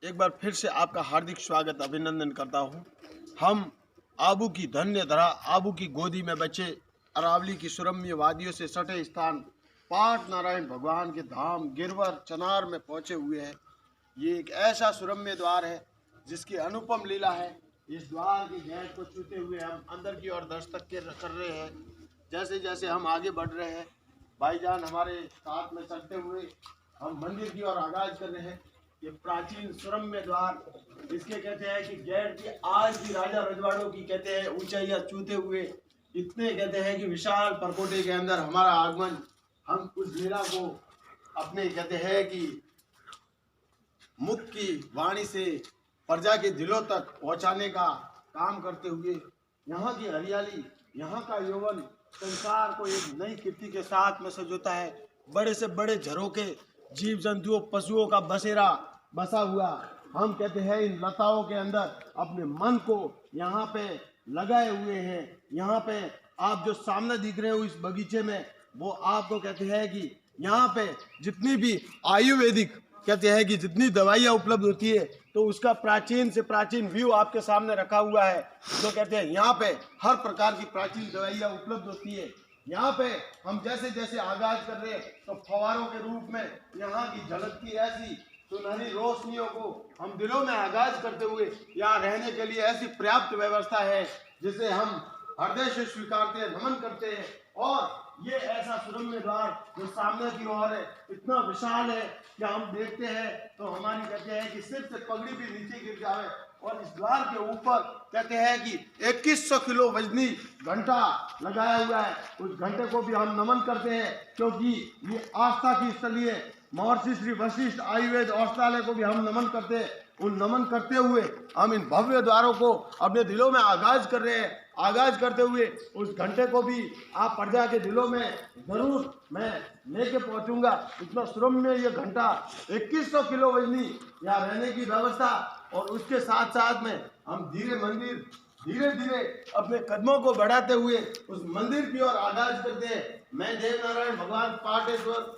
एक बार फिर से आपका हार्दिक स्वागत अभिनंदन करता हूं। हम आबू की धन्य धरा, आबू की गोदी में बचे, अरावली की सुरम्य वादियों से सटे स्थान पाट नारायण भगवान के धाम गिरवर चनार में पहुंचे हुए हैं। ये एक ऐसा सुरम्य द्वार है जिसकी अनुपम लीला है। इस द्वार के गेट को छूते हुए हम अंदर की ओर दस्तक कर रहे हैं। जैसे जैसे हम आगे बढ़ रहे हैं, भाईजान हमारे साथ में चलते हुए हम मंदिर की ओर आगाज कर रहे हैं। ये प्राचीन सुरम्य द्वार, इसके कहते हैं कि गेट की आज भी राजा रजवाड़ों की कहते हैं ऊंचाइयां छूते हुए इतने कहते हैं कि विशाल परकोटे के अंदर हमारा आगमन, हम उस लीला को अपने कहते हैं कि मुख की वाणी से प्रजा के दिलों तक पहुंचाने का काम करते हुए यहाँ की हरियाली, यहाँ का यौवन संसार को एक नई कीर्ति के साथ में सजोता है। बड़े से बड़े झरोके, जीव जंतुओं पशुओं का बसेरा बसा हुआ, हम कहते हैं इन लताओं के अंदर अपने मन को यहाँ पे लगाए हुए हैं। यहाँ पे आप जो सामने दिख रहे हो इस बगीचे में, वो आपको कहते हैं कि यहाँ पे जितनी भी आयुर्वेदिक कहते हैं कि जितनी दवाइयाँ उपलब्ध होती है, तो उसका प्राचीन से प्राचीन व्यू आपके सामने रखा हुआ है। जो कहते हैं यहाँ पे हर प्रकार की प्राचीन दवाइयाँ उपलब्ध होती है। यहाँ पे हम जैसे जैसे आगाज कर रहे हैं तो फवारों के रूप में यहाँ की झलकती ऐसी सुनहरी रोशनियों को हम दिलों में आगाज करते हुए यहाँ रहने के लिए ऐसी पर्याप्त व्यवस्था है जिसे हम हृदय से स्वीकारते हैं, नमन करते हैं। और ये ऐसा सुरम्य द्वार जो सामने की ओर है, इतना विशाल है कि हम देखते हैं तो हमारी कहते हैं कि सिर से पगड़ी भी नीचे गिर जाए। और इस द्वार के ऊपर कहते हैं कि 2100 किलो वजनी घंटा लगाया हुआ है। उस घंटे को भी हम नमन करते हैं क्योंकि ये आस्था की स्थली है। महर्षि श्री वशिष्ठ आयुर्वेद औषधालय को भी हम नमन करते हैं। उन नमन करते हुए हम इन भव्य द्वारों को अपने दिलों में आगाज कर रहे हैं। आगाज करते हुए उस घंटे को भी आप प्रजा के दिलों में जरूर मैं लेके पहुंचूंगा। इतना सुरम्य ये घंटा, 2100 किलो वजनी यहाँ रहने की व्यवस्था, और उसके साथ साथ में हम धीरे धीरे अपने कदमों को बढ़ाते हुए उस मंदिर की ओर आगाज करते हैं। मैं देवनारायण भगवान पाटेश्वर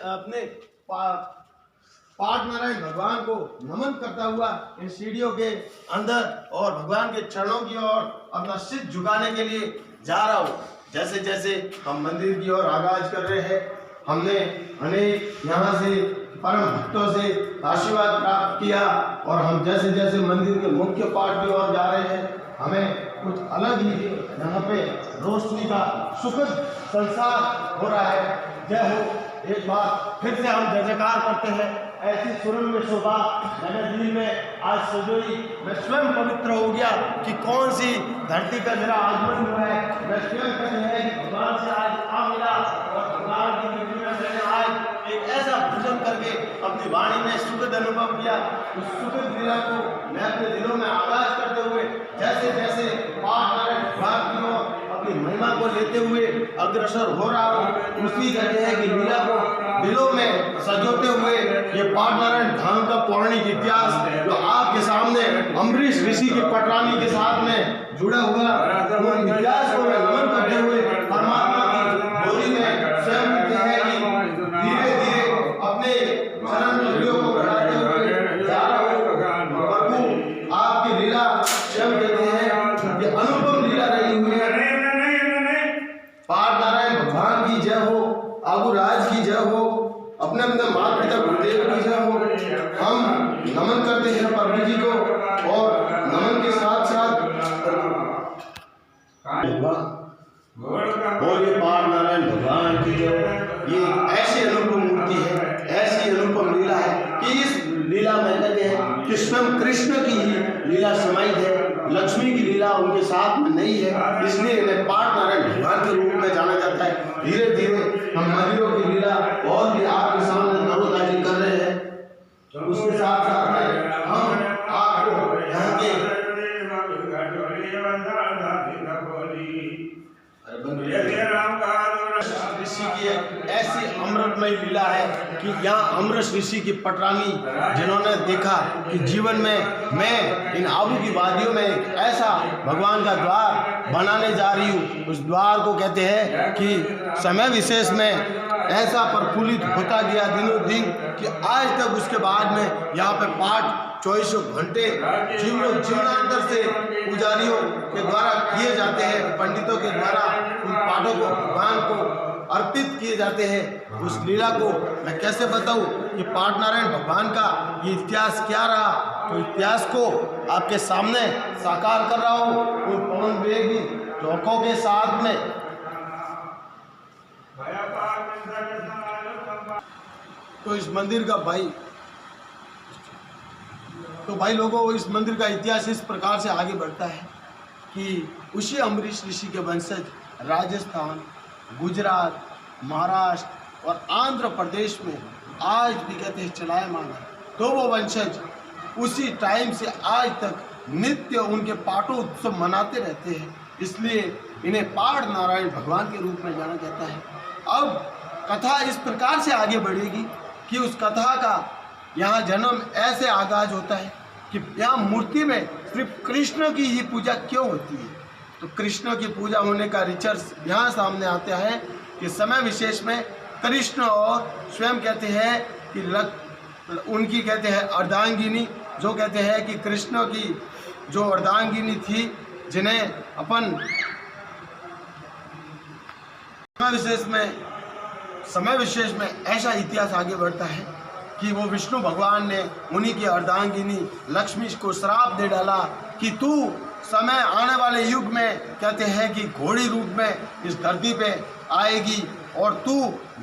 अपने पाट नारायण भगवान को नमन करता हुआ इन सीढ़ियों के अंदर और भगवान के चरणों की ओर अपना सिर झुकाने के लिए जा रहा हूँ। जैसे जैसे हम मंदिर की ओर आगाज कर रहे हैं, हमने अनेक यहाँ से परम भक्तों से आशीर्वाद प्राप्त किया और हम जैसे जैसे मंदिर के मुख्य पाठ की ओर जा रहे हैं, हमें कुछ अलग ही यहाँ पे रोशनी का सुखद संसार हो रहा है। जय हो। एक बार फिर से हम जय जयकार करते हैं। ऐसी सुरम्य शोभा मैंने दिल में आज सजोई, मैं स्वयं पवित्र हो गया कि कौन सी धरती का मेरा आगमन हुआ है। मैं स्वयं कहते हैं कि भगवान से आज आ मिला और भगवान की कृपा में मैंने आज एक ऐसा भजन करके अपनी वाणी में सुखद अनुभव किया। उस सुखद लीला को मैं अपने दिलों में आगाज करते हुए जैसे जैसे पाठ नारायण भगवान की ओर अपनी महिमा को लेते हुए अग्रसर हो रहा हूँ, उसी कहते हैं कि लीला को दिलों में सजोते हुए ये पाट नारायण धाम का पौराणिक इतिहास जो आपके सामने अम्बरीश ऋषि की पटरानी के साथ में जुड़ा हुआ, वो इतिहास को मैं नमन करते हुए परमात्मा की गोदी में स्वयं कहते हैं कि धीरे धीरे अपने चरण धुरियों को बढ़ाते हुए जा रहा हूँ। प्रभु आपकी लीला स्वयं कहते हैं ये अनुपम लीला रही हुई है। पाट नारायण भगवान की जय हो, आबू राज की जय हो, अपने अपने माता पिता गुरुदेव की जय हो। हम नमन करते हैं प्रभु जी को और नमन के साथ साथ बोलिए पाट नारायण भगवान की जय। ये ऐसी अनुपम मूर्ति है, ऐसी अनुपम लीला है कि इस लीला में कहते हैं कि स्वयं कृष्ण की ही लीला समाहित है, लक्ष्मी की लीला उनके साथ में नहीं है, इसलिए इन्हें पाट नारायण भगवान के रूप में जाना जाता है। धीरे धीरे हम मंदिरों की लीला और भी आपके सामने नरोताजी कर रहे हैं। उसके साथ साथ में हम आपको यहाँ के ऋषि की एक ऐसी अमृतमय लीला है कि यहाँ अमृत ऋषि की पटरानी जिन्होंने देखा कि जीवन में मैं इन आबू की वादियों में एक ऐसा भगवान का द्वार बनाने जा रही हूँ, उस द्वार को कहते हैं कि समय विशेष में ऐसा प्रफुल्लित होता गया दिनों दिन कि आज तक उसके बाद में यहाँ पे पाठ 24 घंटे जीवनांतर से पुजारियों के द्वारा किए जाते हैं, पंडितों के द्वारा उन पाठों को भगवान को अर्पित किए जाते हैं। उस लीला को मैं कैसे बताऊं कि पाठ नारायण भगवान का ये इतिहास क्या रहा, तो इतिहास को आपके सामने साकार कर रहा हूँ उन पवन वेगी चौकों के साथ में। तो इस मंदिर का भाई लोगों, इस मंदिर का इतिहास इस प्रकार से आगे बढ़ता है कि उसी अम्बरीश ऋषि के वंशज राजस्थान, गुजरात, महाराष्ट्र और आंध्र प्रदेश में आज भी कहते हैं चलायमान है। तो वो वंशज उसी टाइम से आज तक नित्य उनके पाठों उत्सव मनाते रहते हैं, इसलिए इन्हें पाठ नारायण भगवान के रूप में जाना जाता है। अब कथा इस प्रकार से आगे बढ़ेगी कि उस कथा का यहाँ जन्म ऐसे आगाज होता है कि यहाँ मूर्ति में सिर्फ कृष्ण की ही पूजा क्यों होती है। तो कृष्ण की पूजा होने का रिचर्स यहाँ सामने आता है कि समय विशेष में कृष्ण और स्वयं कहते हैं कि उनकी कहते हैं अर्धांगिनी, जो कहते हैं कि कृष्ण की जो अर्धांगिनी थी, जिन्हें अपन समय विशेष में ऐसा इतिहास आगे बढ़ता है कि वो विष्णु भगवान ने उन्हीं की अर्धांगिनी लक्ष्मी को श्राप दे डाला कि तू समय आने वाले युग में कहते हैं कि घोड़ी रूप में इस धरती पे आएगी और तू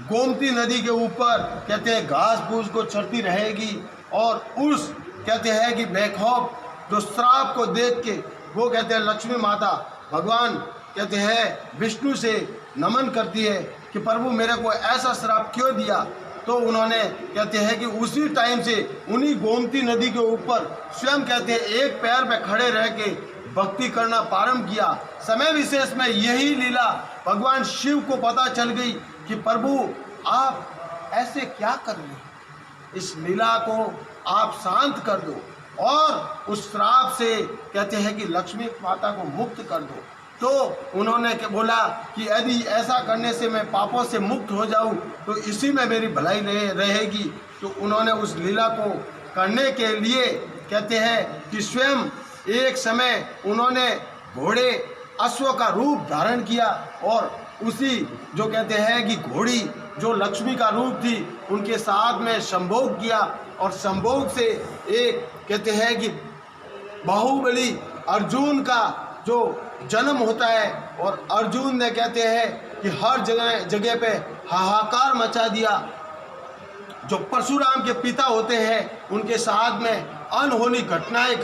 गोमती नदी के ऊपर कहते हैं घास फूस को चरती रहेगी। और उस कहते हैं कि बेखौफ जो श्राप को देख के वो कहते हैं लक्ष्मी माता भगवान कहते हैं विष्णु से नमन करती है कि प्रभु मेरे को ऐसा श्राप क्यों दिया। तो उन्होंने कहते हैं कि उसी टाइम से उन्हीं गोमती नदी के ऊपर स्वयं कहते हैं एक पैर पे खड़े रह के भक्ति करना प्रारंभ किया। समय विशेष में यही लीला भगवान शिव को पता चल गई कि प्रभु आप ऐसे क्या कर रहे हैं, इस लीला को आप शांत कर दो और उस श्राप से कहते हैं कि लक्ष्मी माता को मुक्त कर दो। तो उन्होंने बोला कि यदि ऐसा करने से मैं पापों से मुक्त हो जाऊं तो इसी में मेरी भलाई रहेगी। तो उन्होंने उस लीला को करने के लिए कहते हैं कि स्वयं एक समय उन्होंने घोड़े अश्व का रूप धारण किया और उसी जो कहते हैं कि घोड़ी जो लक्ष्मी का रूप थी उनके साथ में संभोग किया और संभोग से एक कहते हैं कि बाहुबली अर्जुन का जो जन्म होता है और अर्जुन ने कहते हैं कि हर जगह पे हाहाकार मचा दिया। जो परशुराम के पिता होते हैं उनके साथ में अनहोनी घटनाएं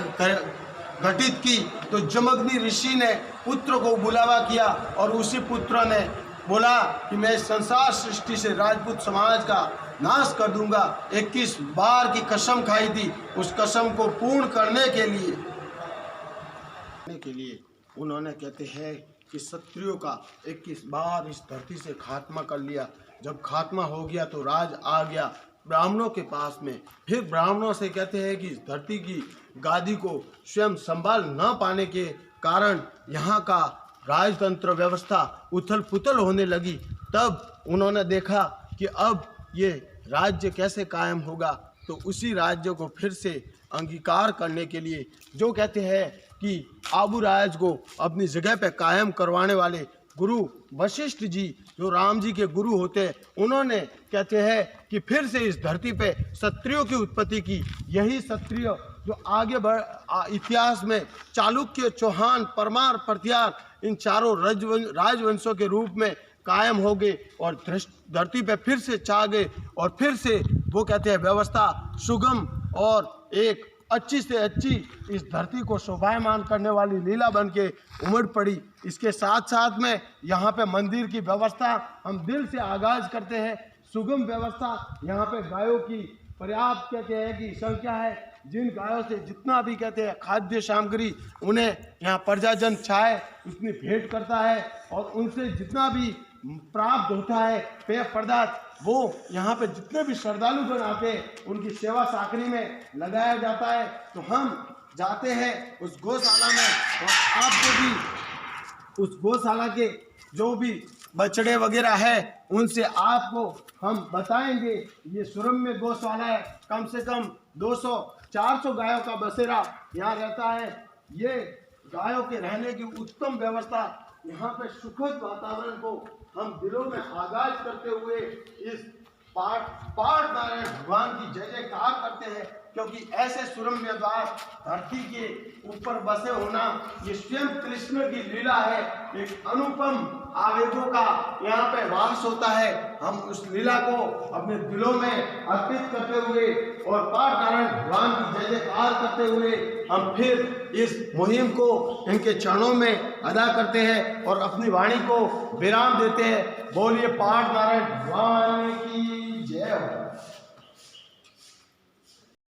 घटित की। तो जमग्नि ऋषि ने पुत्र को बुलावा किया और उसी पुत्र ने बोला कि मैं संसार सृष्टि से राजपूत समाज का नाश कर दूंगा। 21 बार की कसम खाई थी, उस कसम को पूर्ण करने के लिए उन्होंने कहते हैं कि क्षत्रियों का 21 बार इस धरती से खात्मा कर लिया। जब खात्मा हो गया तो राज आ गया ब्राह्मणों के पास में। फिर ब्राह्मणों से कहते हैं कि इस धरती की गादी को स्वयं संभाल न पाने के कारण यहाँ का राजतंत्र व्यवस्था उथल पुथल होने लगी। तब उन्होंने देखा कि अब ये राज्य कैसे कायम होगा। तो उसी राज्य को फिर से अंगीकार करने के लिए जो कहते हैं कि आबू राज को अपनी जगह पे कायम करवाने वाले गुरु वशिष्ठ जी जो राम जी के गुरु होते हैं, उन्होंने कहते हैं कि फिर से इस धरती पे क्षत्रियों की उत्पत्ति की। यही क्षत्रिय जो आगे इतिहास में चालुक्य, चौहान, परमार, प्रत्यार इन चारों राजवंशों के रूप में कायम हो गए और धरती पे फिर से छा गए और फिर से वो कहते हैं व्यवस्था सुगम और एक अच्छी से अच्छी इस धरती को शोभायमान करने वाली लीला बन के उमड़ पड़ी। इसके साथ साथ में यहाँ पे मंदिर की व्यवस्था हम दिल से आगाज करते हैं। सुगम व्यवस्था, यहाँ पे गायों की पर्याप्त कहते हैं कि संख्या है। जिन गायों से जितना भी कहते हैं खाद्य सामग्री उन्हें यहाँ प्रजाजन चाहे उतनी भेंट करता है और उनसे जितना भी प्राप्त होता है पेय पदार्थ, वो यहाँ पे जितने भी श्रद्धालुगण आते हैं उनकी सेवा साकरी में लगाया जाता है। तो हम जाते हैं उस गौशाला में, और आपको भी उस गौशाला के जो भी बछड़े वगैरह है उनसे आपको हम बताएंगे। ये सुरम्य गौशाला है, कम से कम 200-400 गायों का बसेरा यहाँ रहता है। ये गायों के रहने की उत्तम व्यवस्था, यहाँ पे सुखद वातावरण को हम दिलों में आगाज करते हुए इस पाठ नारायण भगवान की जय जयकार करते हैं, क्योंकि ऐसे सुरम्य द्वार धरती के ऊपर बसे होना ये स्वयं कृष्ण की लीला है। एक अनुपम आवेगों का यहाँ पे वास होता है। हम उस लीला को अपने दिलों में अर्पित करते हुए और पाठ नारायण भगवान की जय जयकार करते हुए हम फिर इस मुहिम को इनके चरणों में अदा करते हैं और अपनी वाणी को विराम देते हैं। बोलिए पाठ नारायण भगवान की जय हो।